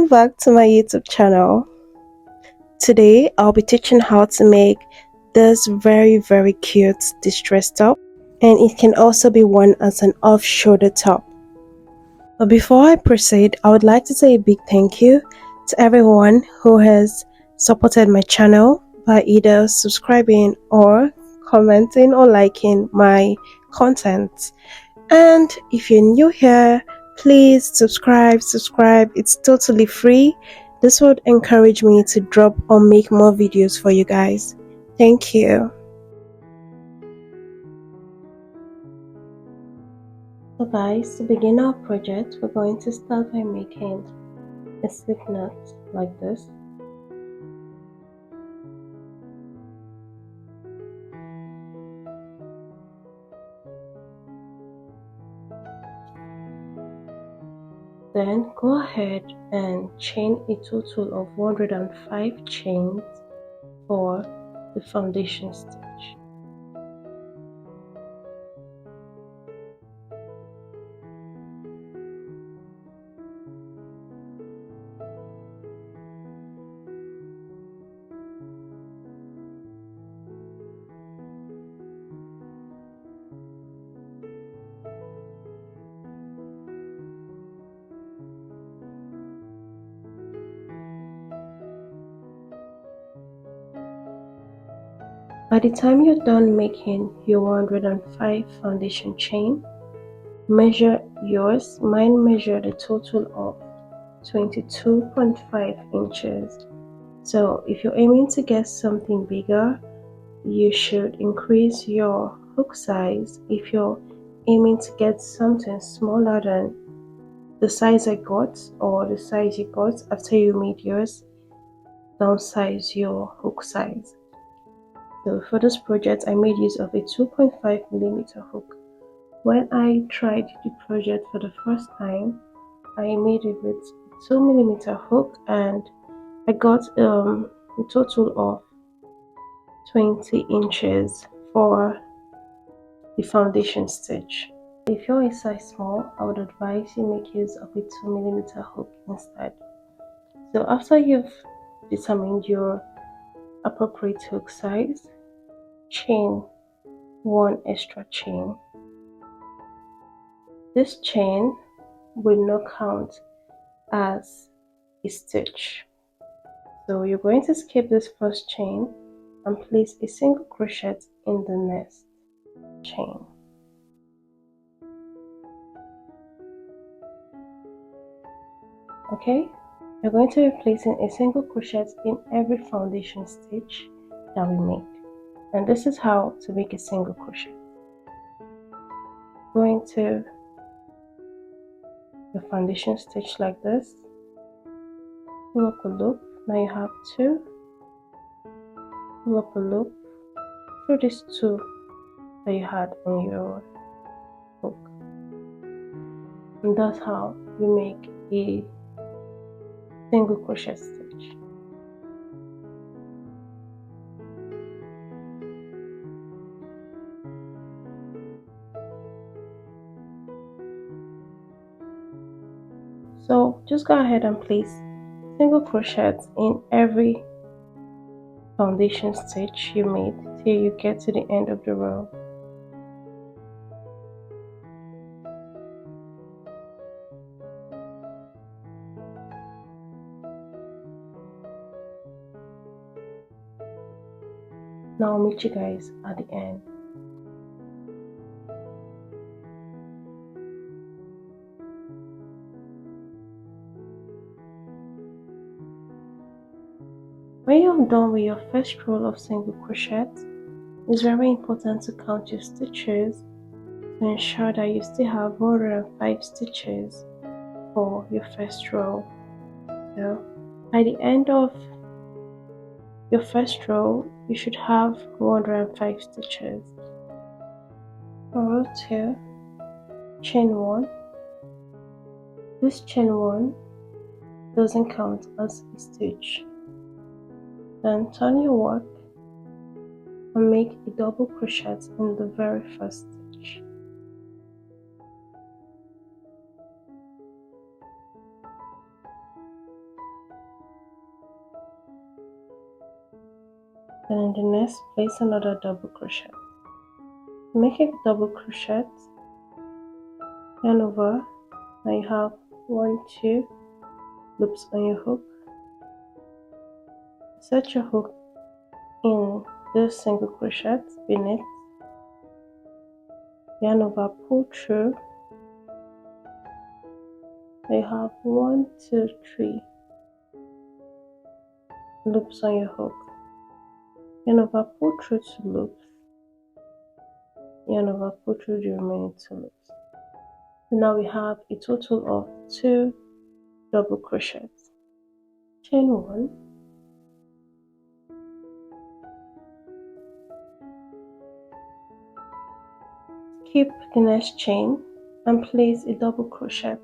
back to my YouTube channel. Today I'll be teaching how to make this very cute distress top, and it can also be worn as an off-shoulder top. But before I proceed, I would like to say a big thank you to everyone who has supported my channel by either subscribing or commenting or liking my content. And if you're new here, please subscribe. It's totally free. This would encourage me to drop or make more videos for you guys. Thank you. So guys, to begin our project, we're going to start by making a slip knot like this. Then go ahead and chain a total of 105 chains for the foundation stitch. By the time you're done making your 105 foundation chain, measure yours. Mine measured a total of 22.5 inches. So if you're aiming to get something bigger, you should increase your hook size. If you're aiming to get something smaller than the size I got or the size you got after you made yours, downsize your hook size. So for this project, I made use of a 2.5mm hook. When I tried the project for the first time, I made it with a 2mm hook and I got a total of 20 inches for the foundation stitch. If you're a size small, I would advise you make use of a 2mm hook instead. So after you've determined your appropriate hook size, chain one extra chain. This chain will not count as a stitch. So you're going to skip this first chain and place a single crochet in the next chain. Okay, you're going to be placing a single crochet in every foundation stitch that we make. And this is how to make a single crochet. Go into your foundation stitch like this, pull up a loop. Now you have two, pull up a loop through these two that you had on your hook, and that's how you make a single crochet stitch. So just go ahead and place single crochets in every foundation stitch you made till you get to the end of the row. Now I'll meet you guys at the end. When you're done with your first row of single crochet, it's very important to count your stitches to ensure that you still have 105 stitches for your first row. So by the end of your first row, you should have 105 stitches. For row 2, chain 1. This chain 1 doesn't count as a stitch. Then turn your work and make a double crochet in the very first stitch. Then in the next, place another double crochet. Make a double crochet, yarn over. Now you have 1, 2 loops on your hook. Set your hook in the single crochet beneath, yarn over, pull through. You have 1, 2, 3 loops on your hook. Yarn over, pull through 2 loops. Yarn over, pull through the remaining 2 loops. So now we have a total of 2 double crochets. Chain 1, skip the next chain and place a double crochet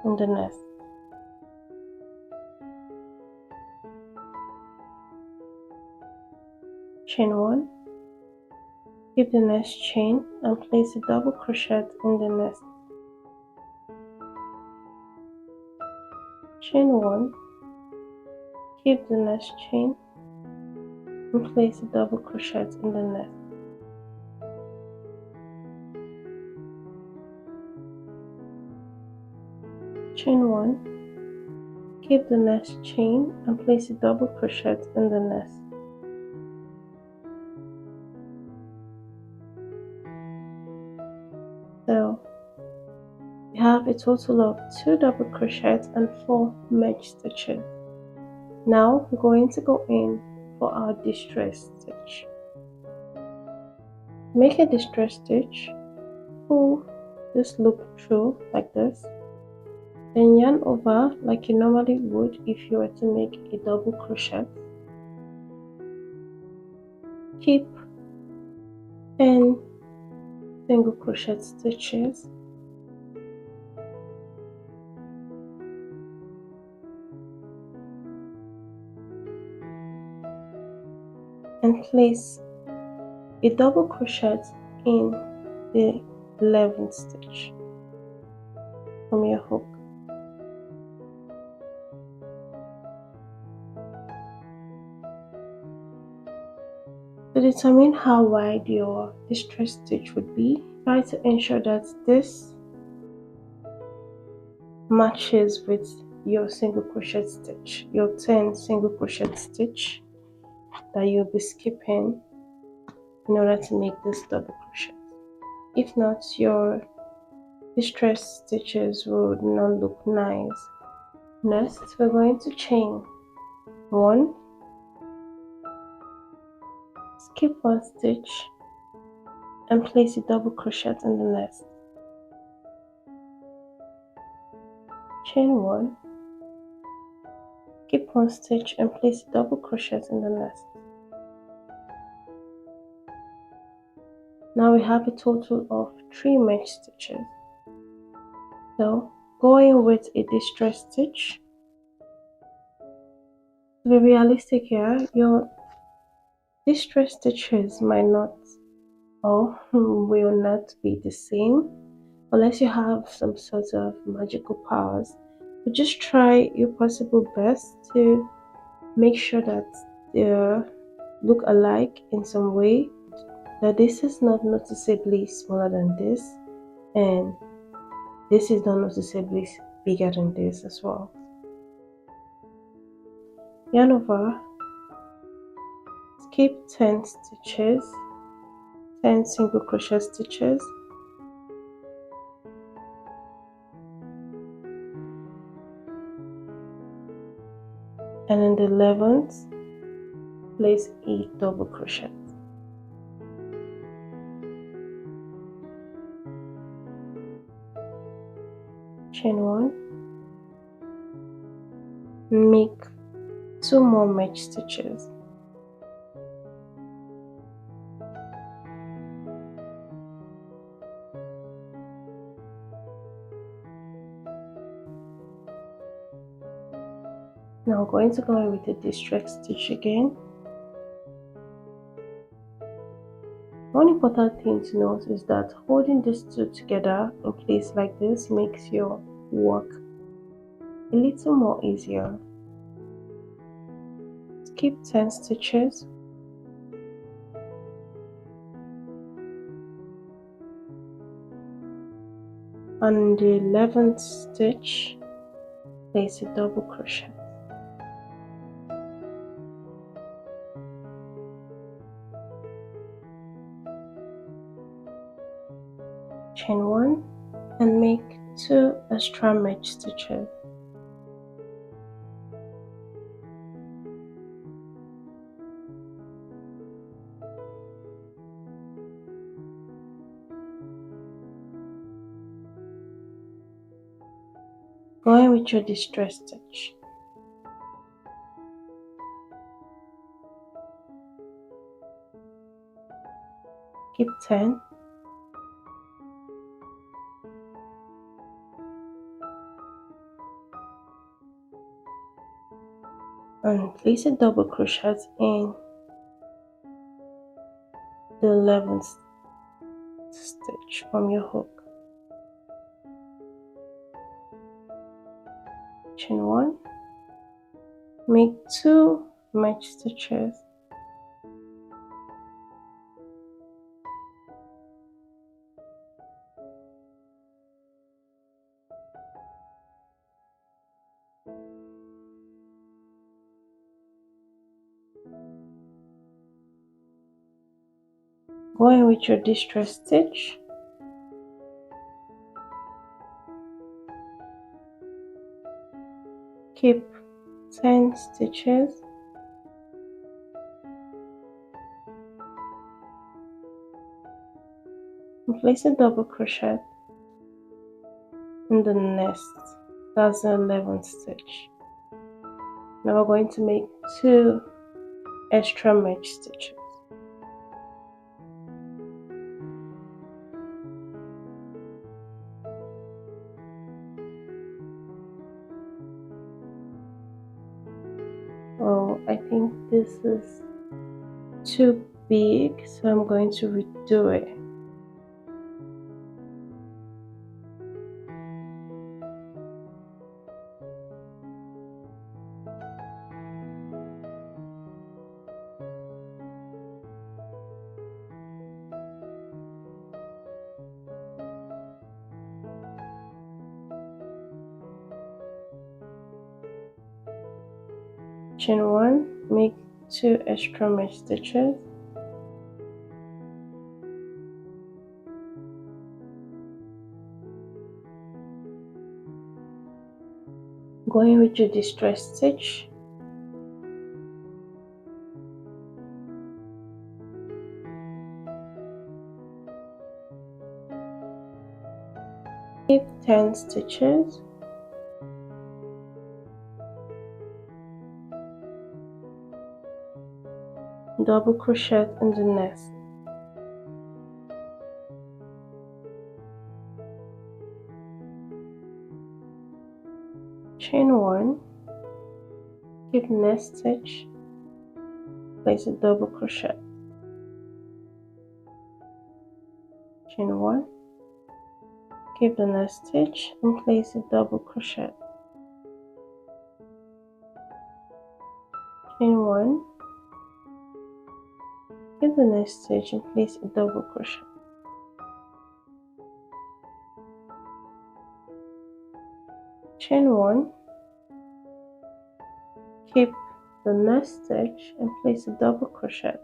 in the next. Chain 1, skip the next chain and place a double crochet in the next. Chain 1, skip the next chain and place a double crochet in the next. Chain 1, skip the next chain and place a double crochet in the next. So we have a total of 2 double crochets and 4 merged stitches. Now we're going to go in for our distress stitch. Make a distress stitch, pull this loop through like this, then yarn over like you normally would if you were to make a double crochet. Keep 10 single crochet stitches. And place a double crochet in the 11th stitch from your hook. To determine how wide your distress stitch would be, try to ensure that this matches with your single crochet stitch, your 10 single crochet stitch that you'll be skipping in order to make this double crochet. If not, your distress stitches would not look nice. Next, we're going to chain 1, skip 1 stitch and place a double crochet in the next. Chain 1, skip 1 stitch and place a double crochet in the next. Now we have a total of 3 merged stitches. So going with a distress stitch. To be realistic here, your distress stitches might not or will not be the same unless you have some sort of magical powers. But just try your possible best to make sure that they look alike in some way, that this is not noticeably smaller than this and this is not noticeably bigger than this as well. Yarn over, skip 10 stitches, 10 single crochet stitches, and in the 11th place a double crochet. Chain 1, make 2 more merged stitches. Now I'm going to go in with the distress stitch again. One important thing to note is that holding these two together in place like this makes your work a little more easier. Skip 10 stitches On the 11th stitch, place a double crochet. Chain 1 and make 2 extra match stitches. Going with your distress stitch. Keep 10. And place a double crochet in the 11th stitch from your hook. Chain 1, make 2 match stitches. Going with your distress stitch, keep 10 stitches. And place a double crochet in the next, that's the 11th stitch. Now we're going to make 2 extra match stitches. Oh, I think this is too big, so I'm going to redo it. Chain 1, make 2 extra match stitches. Going with your distress stitch, keep 10 stitches. Double crochet in the next. Chain 1, keep next stitch, place a double crochet. Chain 1, keep the next stitch and place a double crochet. Chain 1, keep the next stitch and place a double crochet. Chain 1, keep the next stitch and place a double crochet.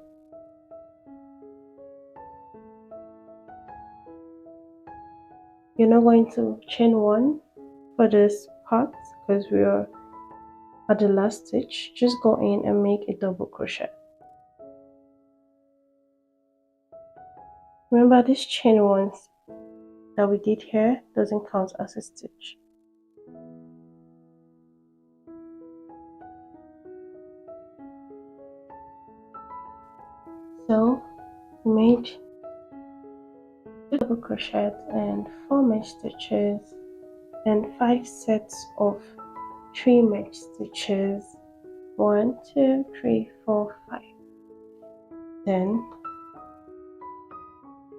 You're not going to chain 1 for this part because we are at the last stitch. Just go in and make a double crochet. Remember, this chain 1 that we did here doesn't count as a stitch. So we made double crochet and 4 match stitches and 5 sets of 3 match stitches. 1, 2, 3, 4, 5. Then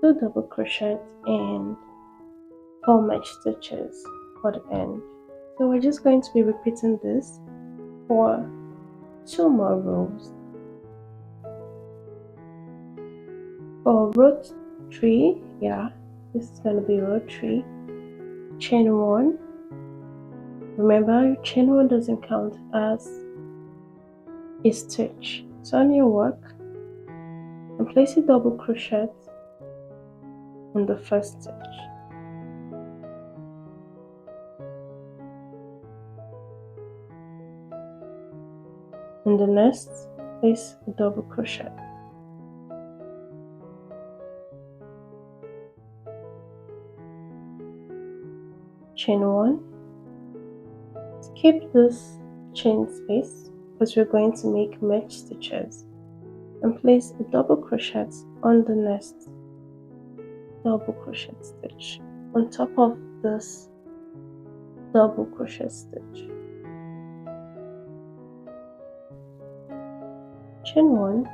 2 double crochet and 4 match stitches for the end. So we're just going to be repeating this for 2 more rows. For row 3, yeah, this is going to be row 3. chain 1. Remember, chain 1 doesn't count as a stitch. Turn your work and place a double crochet on the first stitch. In the next, place a double crochet. Chain 1. Skip this chain space because we're going to make mesh stitches, and place a double crochet on the next double crochet stitch on top of this double crochet stitch. Chain 1.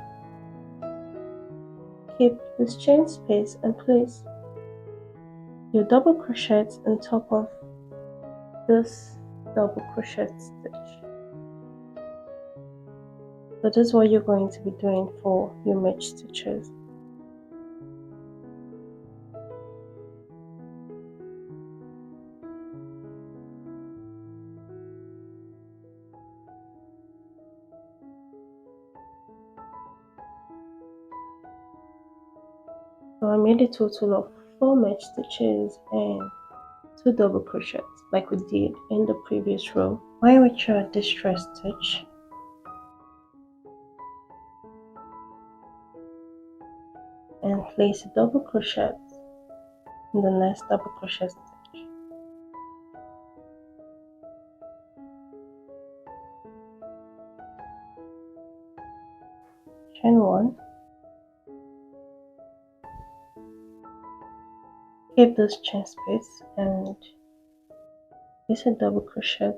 Keep this chain space and place your double crochet on top of this double crochet stitch. That is what you're going to be doing for your mesh stitches. So I made a total of 4 mesh stitches and 2 double crochets like we did in the previous row. Going with your distress stitch, and place a double crochet in the next double crochet stitch. Chain 1. Keep this chain space and place a double crochet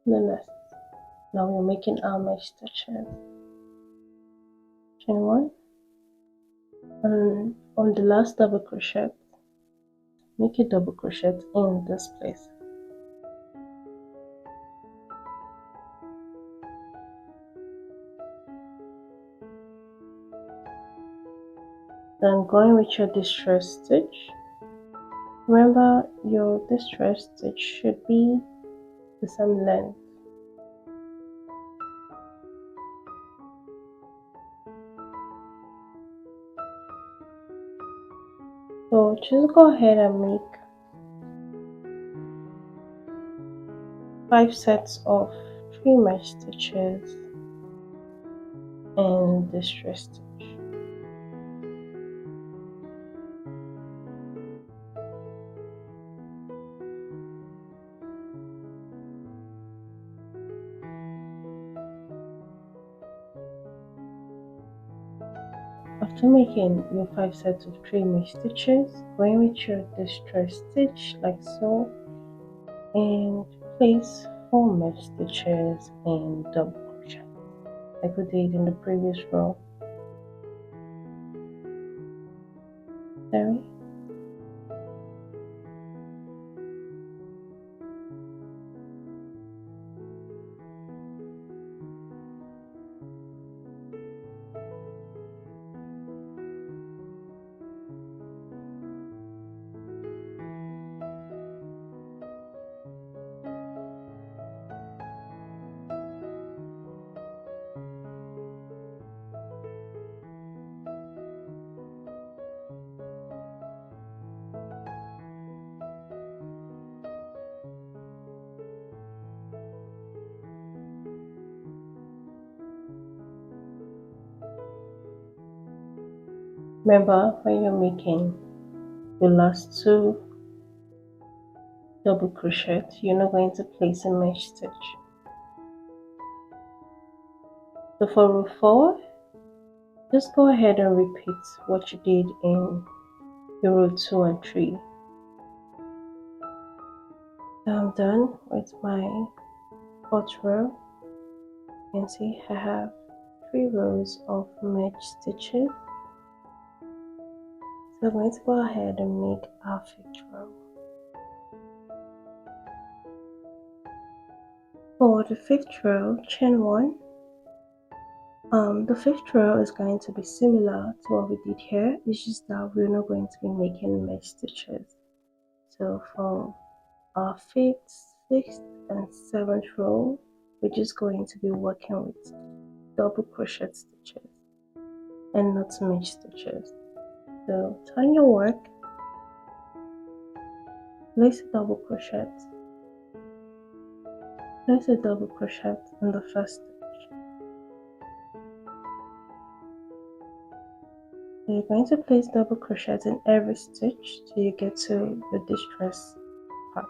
in the next. Now we're making our mesh stitches. Chain 1, and on the last double crochet, make a double crochet in this place. Then going with your distress stitch, remember your distress stitch should be the same length. So just go ahead and make 5 sets of 3 mesh stitches and distress stitch. After making your 5 sets of 3 mesh stitches, going with your distress stitch like so, and place 4 mesh stitches and double crochet like we did in the previous row. There. Remember, when you're making the last 2 double crochet, you're not going to place a mesh stitch. So for row 4, just go ahead and repeat what you did in your row 2 and 3. So I'm done with my 4th row. You can see I have 3 rows of mesh stitches. So I'm going to go ahead and make our 5th row. For the 5th row, chain 1. The 5th row is going to be similar to what we did here. It's just that we're not going to be making mesh stitches. So from our 5th, 6th and 7th row, we're just going to be working with double crochet stitches and not mesh stitches. So turn your work, place a double crochet, place a double crochet in the first stitch. So you're going to place double crochet in every stitch till you get to the distress part.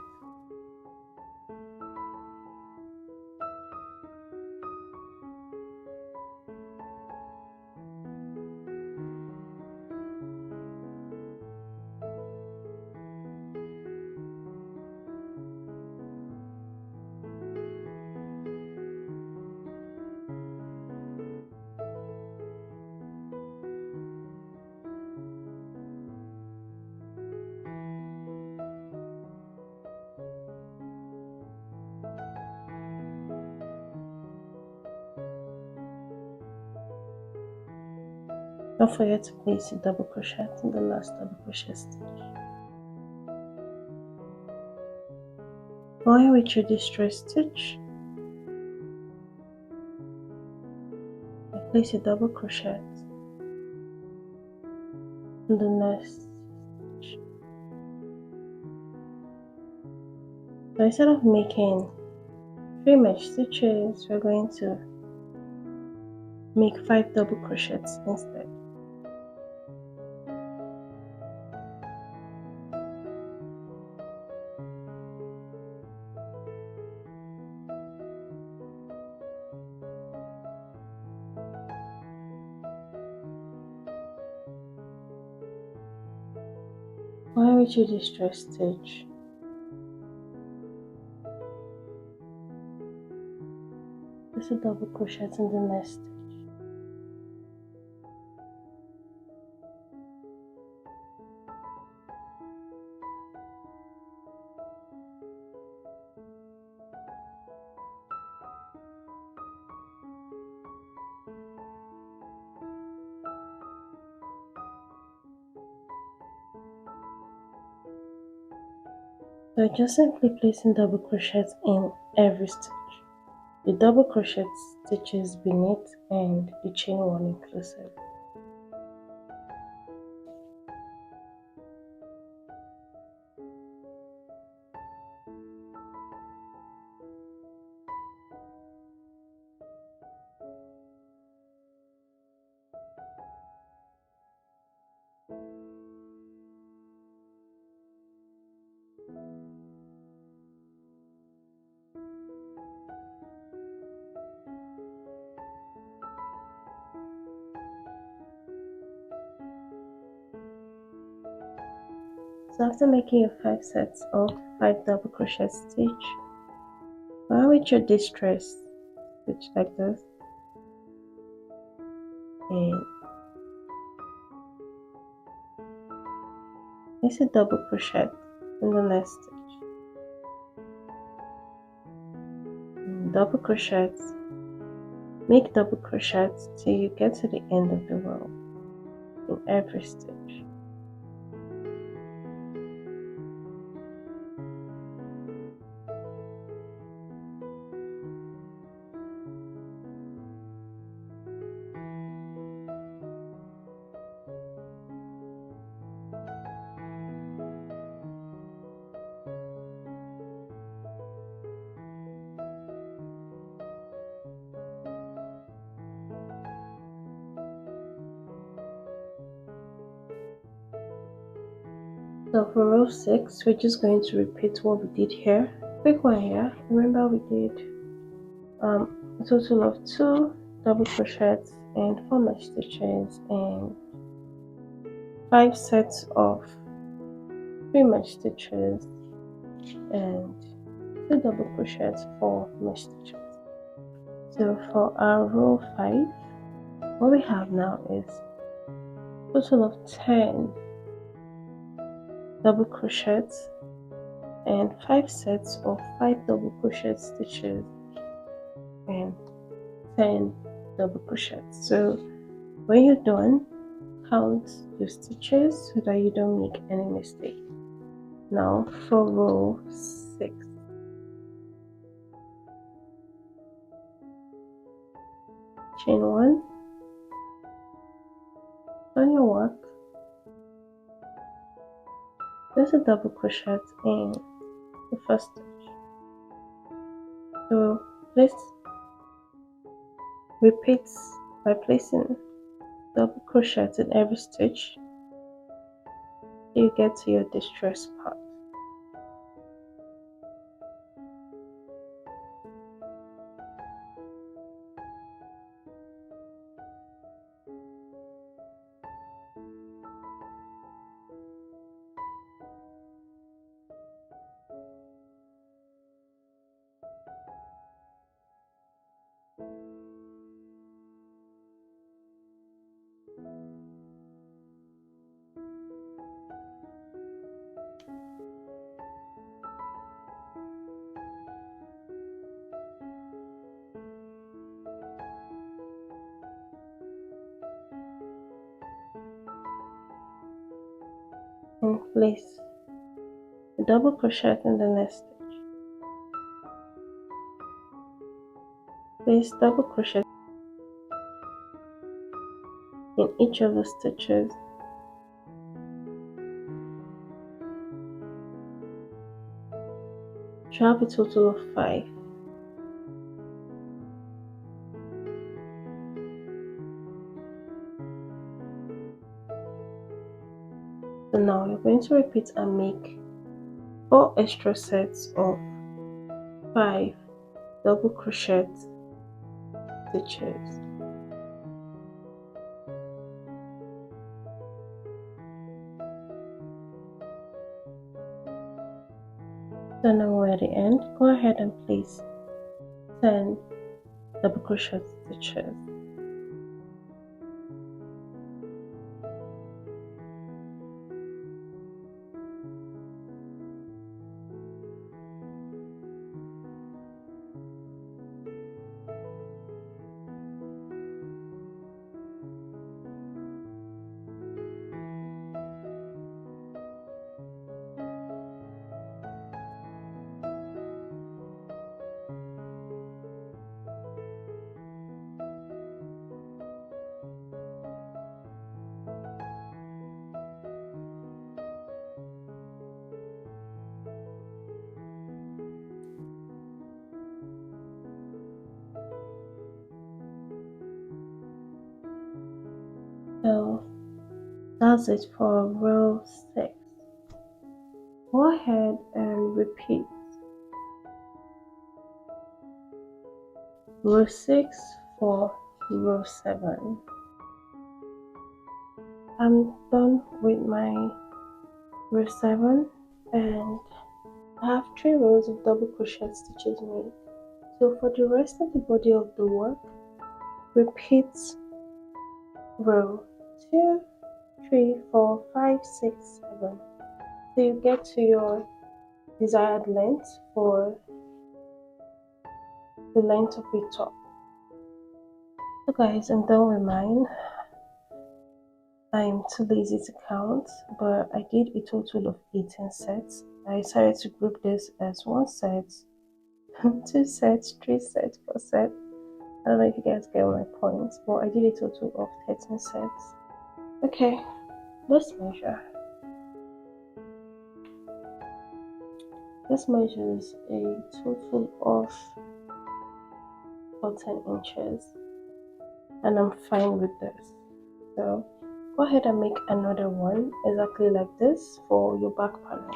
Don't forget to place a double crochet in the last double crochet stitch. Going with your distress stitch, place a double crochet in the next stitch. So instead of making 3 mesh stitches, we're going to make 5 double crochets instead. Going with your distress stitch, place a double crochet in the next stitch. So just simply placing double crochets in every stitch, the double crochet stitches beneath and the chain 1 inclusive. So after making your 5 sets of 5 double crochet stitch, go with your distress stitch like this and place a double crochet in the next stitch. And double crochets, make double crochets till you get to the end of the row in every stitch. So for row 6, we're just going to repeat what we did here. Quick one here. Remember we did a total of 2 double crochets and 4 mesh stitches and 5 sets of 3 mesh stitches and 2 double crochets, 4 mesh stitches. So for our row 5, what we have now is a total of 10 double crochets and 5 sets of 5 double crochet stitches and 10 double crochets. So when you're done, count your stitches so that you don't make any mistake. Now for row 6. Chain 1, on your work, there's a double crochet in the first stitch. So let's repeat by placing double crochet in every stitch till you get to your distress part. And place the double crochet in the next stitch. Place double crochet in each of the stitches. You have a total of 5. So now you're going to repeat and make 4 extra sets of 5 double crochet stitches. So now we're at the end. Go ahead and place 10 double crochet stitches. So that's it for row 6. Go ahead and repeat row 6 for row 7. I'm done with my row 7 and I have 3 rows of double crochet stitches made. So for the rest of the body of the work, repeat row 2, 3, 4, 5, 6, 7 till you get to your desired length for the length of your top. So guys, I'm done with mine. I'm too lazy to count, but I did a total of 18 sets. I decided to group this as 1 set, 2 sets, 3 sets, 4 sets. I don't know if you guys get my point, but I did a total of 13 sets. Okay, let's measure. This measures a total of 14 inches, and I'm fine with this. So go ahead and make another one exactly like this for your back panel.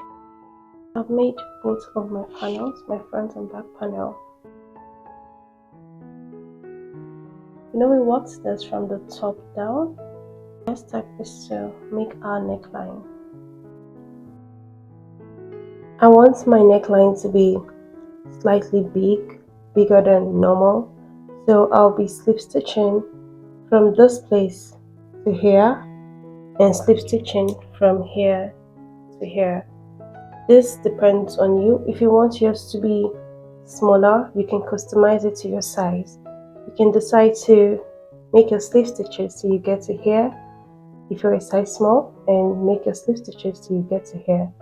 I've made both of my panels, my front and back panel. You know, we worked this from the top down. Next step is to make our neckline. I want my neckline to be slightly bigger than normal. So I'll be slip stitching from this place to here and slip stitching from here to here. This depends on you. If you want yours to be smaller, you can customize it to your size. You can decide to make your slip stitches till you get to here if you're a size small, and make your slip stitches till you get to here.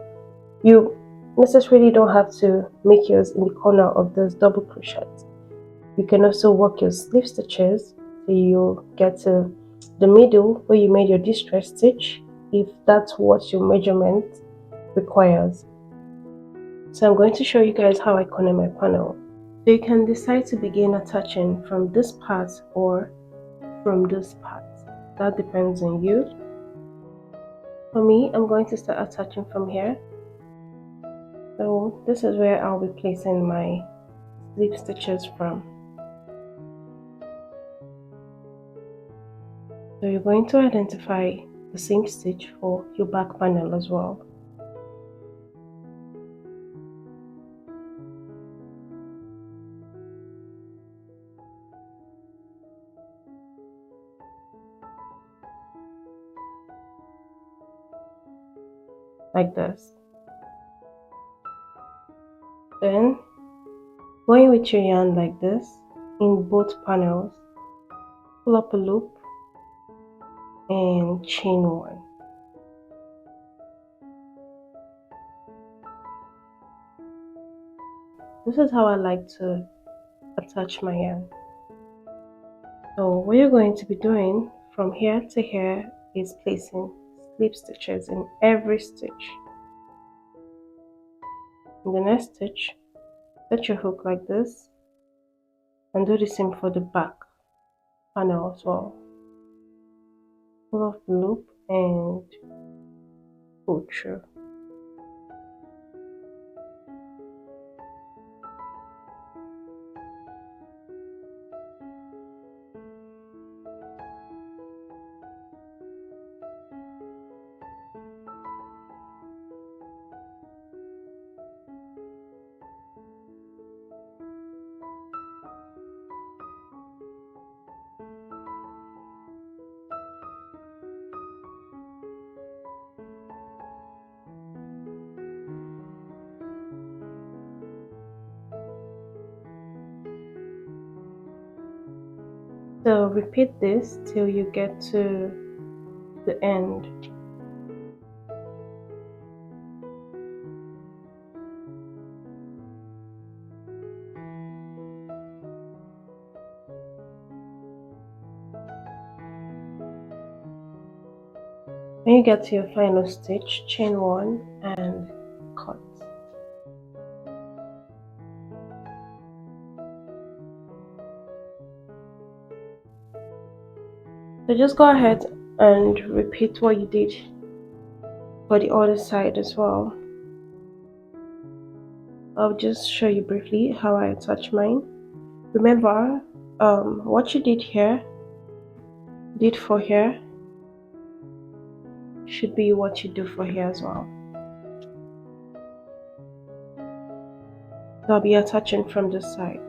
You necessarily don't have to make yours in the corner of this double crochet. You can also work your slip stitches till you get to the middle where you made your distress stitch, if that's what your measurement requires. So I'm going to show you guys how I corner my panel. So you can decide to begin attaching from this part or from this part. That depends on you. For me, I'm going to start attaching from here. So this is where I'll be placing my slip stitches from. So you're going to identify the same stitch for your back panel as well. Like this. Then going with your yarn like this in both panels, pull up a loop and chain one. This is how I like to attach my yarn. So what you're going to be doing from here to here is placing slip stitches in every stitch. In the next stitch, set your hook like this and do the same for the back panel as well. Pull off the loop and pull through. So repeat this till you get to the end. When you get to your final stitch, chain one and cut. So just go ahead and repeat what you did for the other side as well. I'll just show you briefly how I attach mine. Remember, what you did for here should be what you do for here as well. So I'll be attaching from this side.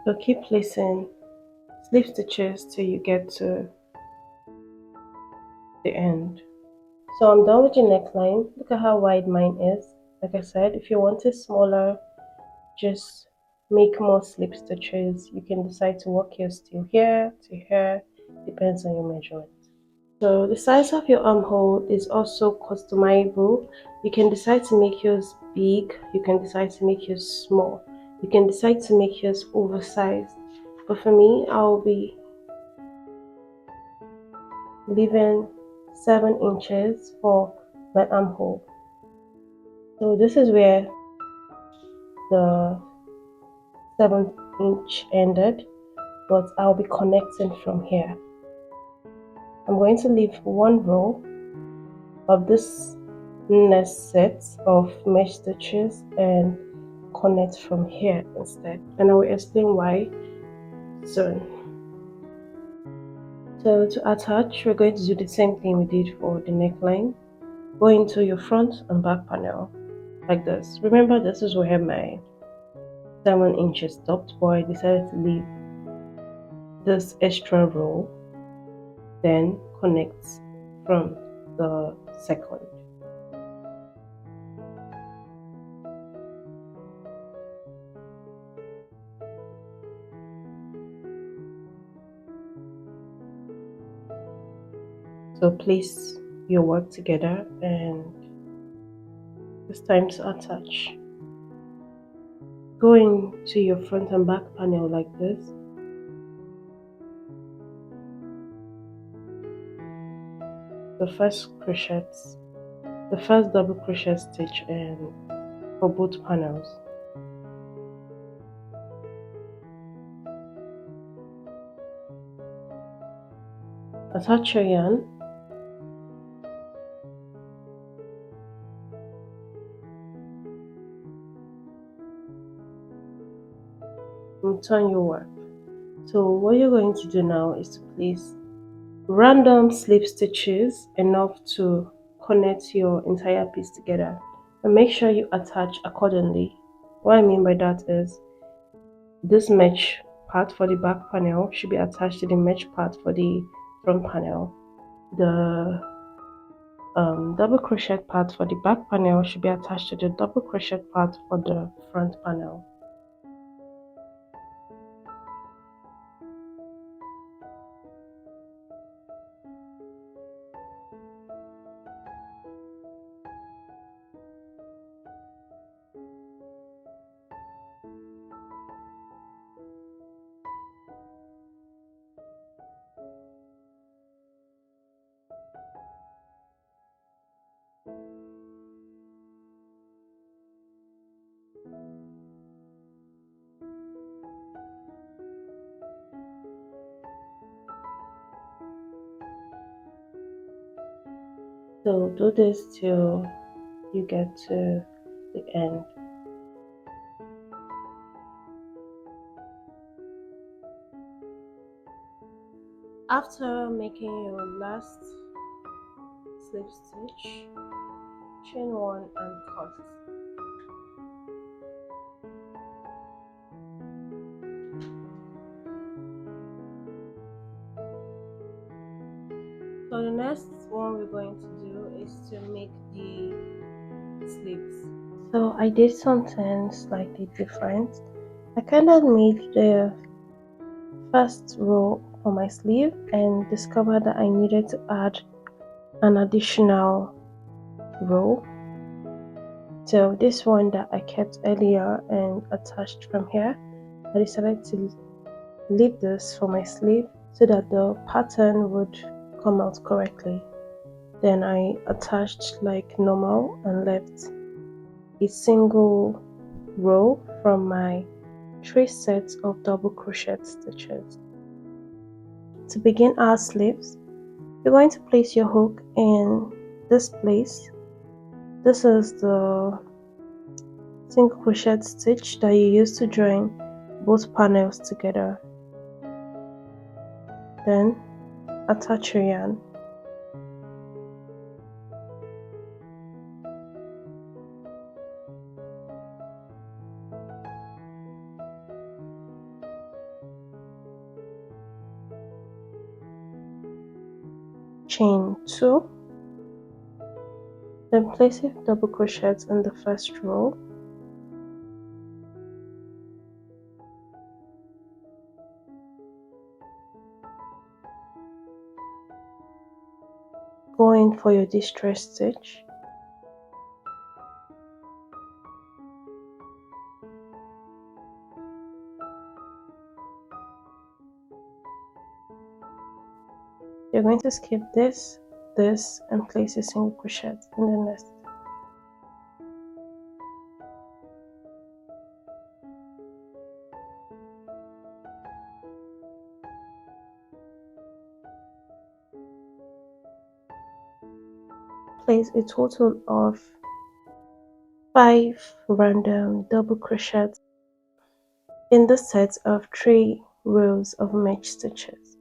So keep placing slip stitches till you get to the end. So I'm done with the neckline. Look at how wide mine is. Like I said, if you want it smaller, just make more slip stitches. You can decide to work yours till here to here, depends on your measurement. So the size of your armhole is also customizable. You can decide to make yours big, you can decide to make yours small, you can decide to make yours oversized. But for me, I'll be leaving 7 inches for my armhole. So this is where the 7-inch ended, but I'll be connecting from here. I'm going to leave one row of this nest set of mesh stitches and connect from here instead, and I will explain why soon. So to attach, we're going to do the same thing we did for the neckline. Go into your front and back panel like this. Remember, this is where my 7 inches stopped, but I decided to leave this extra row, then connect from the second. So place your work together, and it's time to attach. Go into your front and back panel like this. The first double crochet stitch and for both panels. Attach your yarn. And turn your work. So what you're going to do now is to place random slip stitches enough to connect your entire piece together, and make sure you attach accordingly. What I mean by that is this mesh part for the back panel should be attached to the mesh part for the front panel. The double crochet part for the back panel should be attached to the double crochet part for the front panel. So do this till you get to the end. After making your last slip stitch, chain 1 and cut. So the next one we're going to do is to make the sleeves. So I did something slightly different. I kind of made the first row for my sleeve and discovered that I needed to add an additional row. So this one that I kept earlier and attached from here, I decided to leave this for my sleeve so that the pattern would come out correctly. Then I attached like normal and left a single row from my 3 sets of double crochet stitches. To begin our sleeves, you're going to place your hook in this place. This is the single crochet stitch that you use to join both panels together. Then attach your yarn. Chain 2, then place a double crochet in the first row, go in for your distress stitch, you're going to skip this, and place a single crochet in the next. place a total of 5 random double crochets in the set of 3 rows of matched stitches.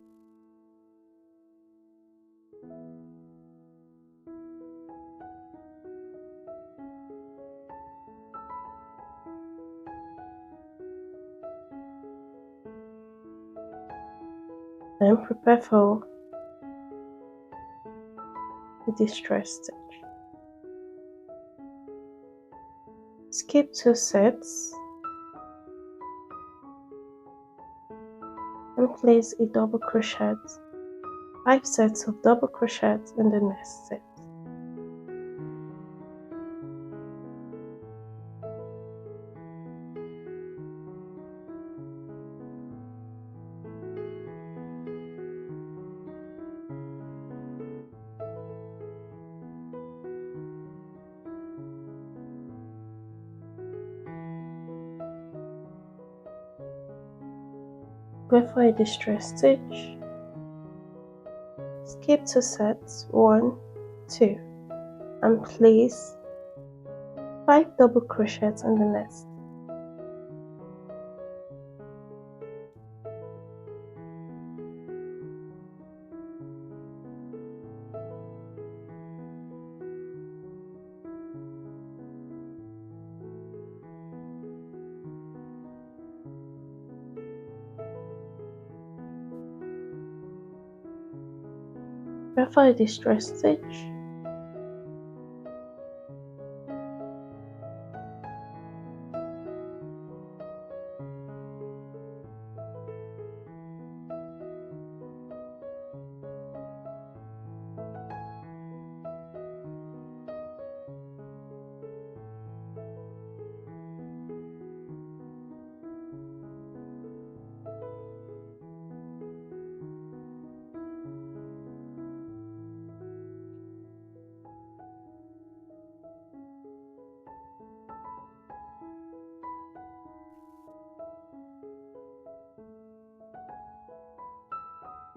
Then prepare for the distress stitch. Skip 2 sets and place a double crochet, 5 sets of double crochets in the next set. Go for a distress stitch. Skip 2 sets, 1, 2, and place 5 double crochets in the nest. Go for a distress stitch.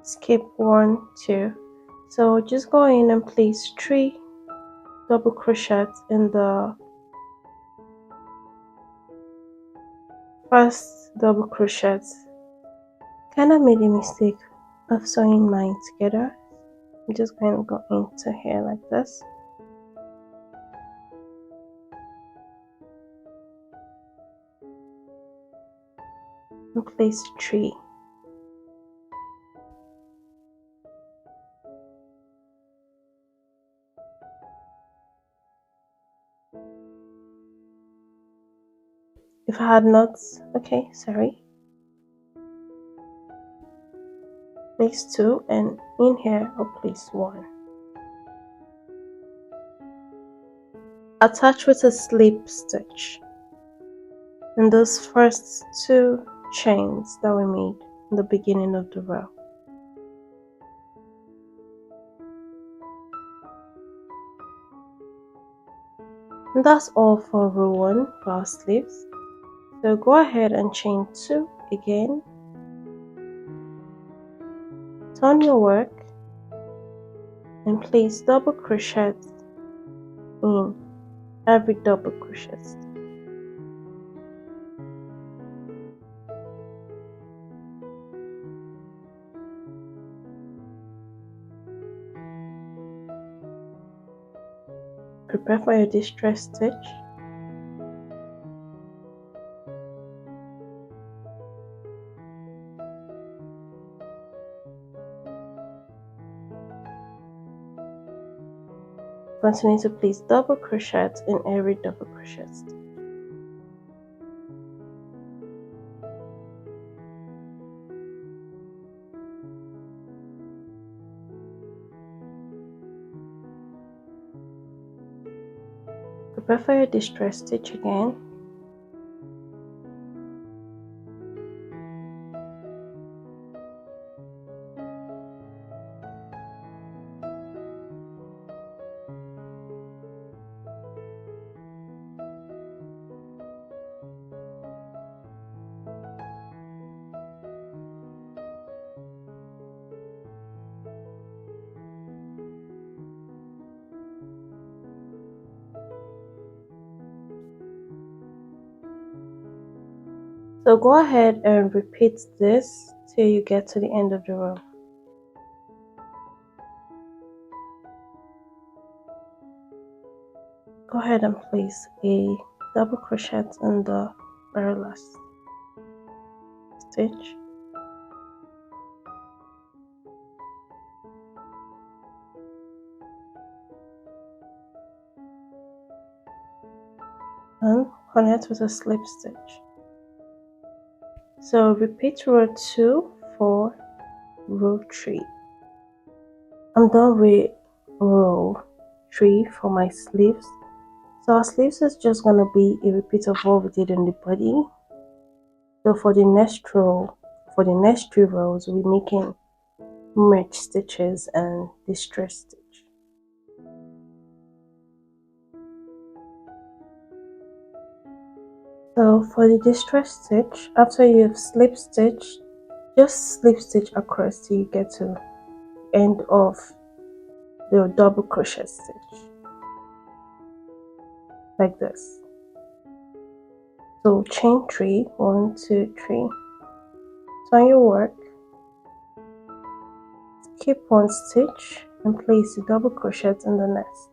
Skip 1, 2. So just go in and place 3 double crochets in the first double crochet. Kind of made a mistake of sewing mine together. I'm just going to go into here like this. And place 3. If I had not, okay, sorry. Place 2 and in here I'll place 1. Attach with a slip stitch in those first 2 chains that we made in the beginning of the row. And that's all for row 1 for our sleeves. So go ahead and chain 2 again. Turn your work and place double crochets in every double crochet. Prepare for your distress stitch. Continue to place double crochet in every double crochet. Prepare for your distress stitch again. So go ahead and repeat this till you get to the end of the row. Go ahead and place a double crochet in the very last stitch. And connect with a slip stitch. So repeat row 2 for row 3. I'm done with row 3 for my sleeves. So our sleeves is just gonna be a repeat of what we did in the body. So for the next row, for the next 3 rows, we're making merge stitches and distress stitch. So for the distress stitch, after you've slip stitched, just slip stitch across till you get to the end of the double crochet stitch, like this. So chain 3, 1, 2, 3. Turn your work, skip 1 stitch and place the double crochet in the next.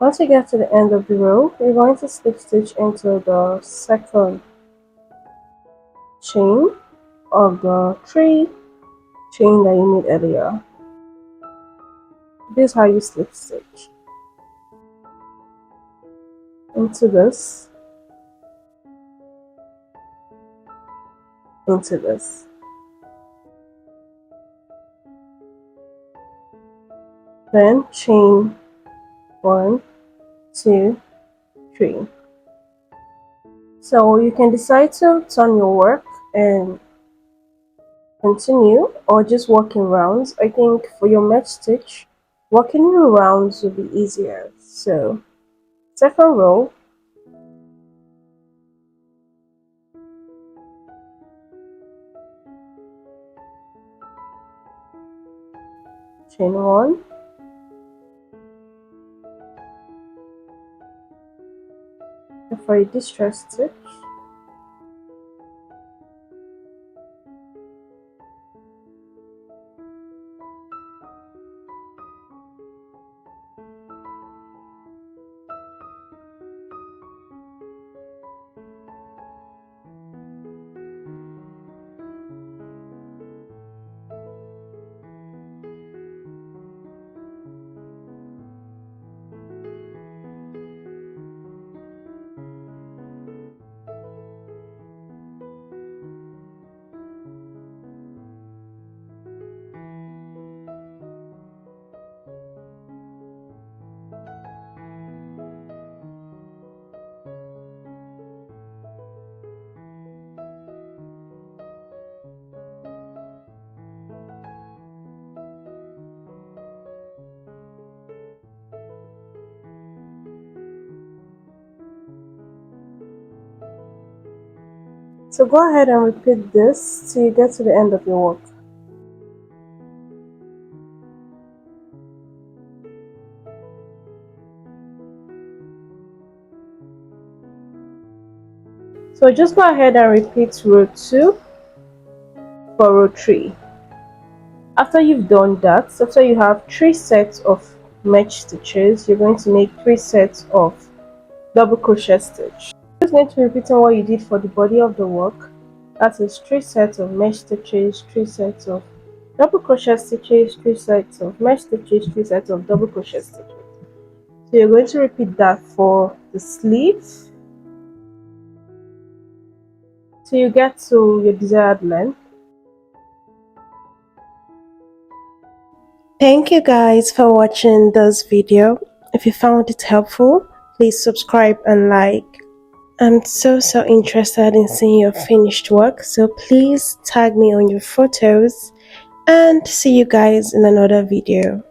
Once you get to the end of the row, you're going to slip stitch into the second chain of the 3 chain that you made earlier. This is how you slip stitch into this, into this. Then chain 1, 2, 3. So you can decide to turn your work and continue or just work in rounds. I think for your merge stitch, working in rounds will be easier. So second row, chain 1, and for a distress stitch, So go ahead and repeat this till you get to the end of your work. So just go ahead and repeat row 2 for row 3. After you've done that, after you have 3 sets of match stitches, you're going to make 3 sets of double crochet stitch. Just going to repeat on what you did for the body of the work. That is 3 sets of mesh stitches, 3 sets of double crochet stitches, 3 sets of mesh stitches, 3 sets of double crochet stitches. So you're going to repeat that for the sleeve till you get to your desired length. Thank you guys for watching this video. If you found it helpful, please subscribe and like. I'm so interested in seeing your finished work, so please tag me on your photos and see you guys in another video.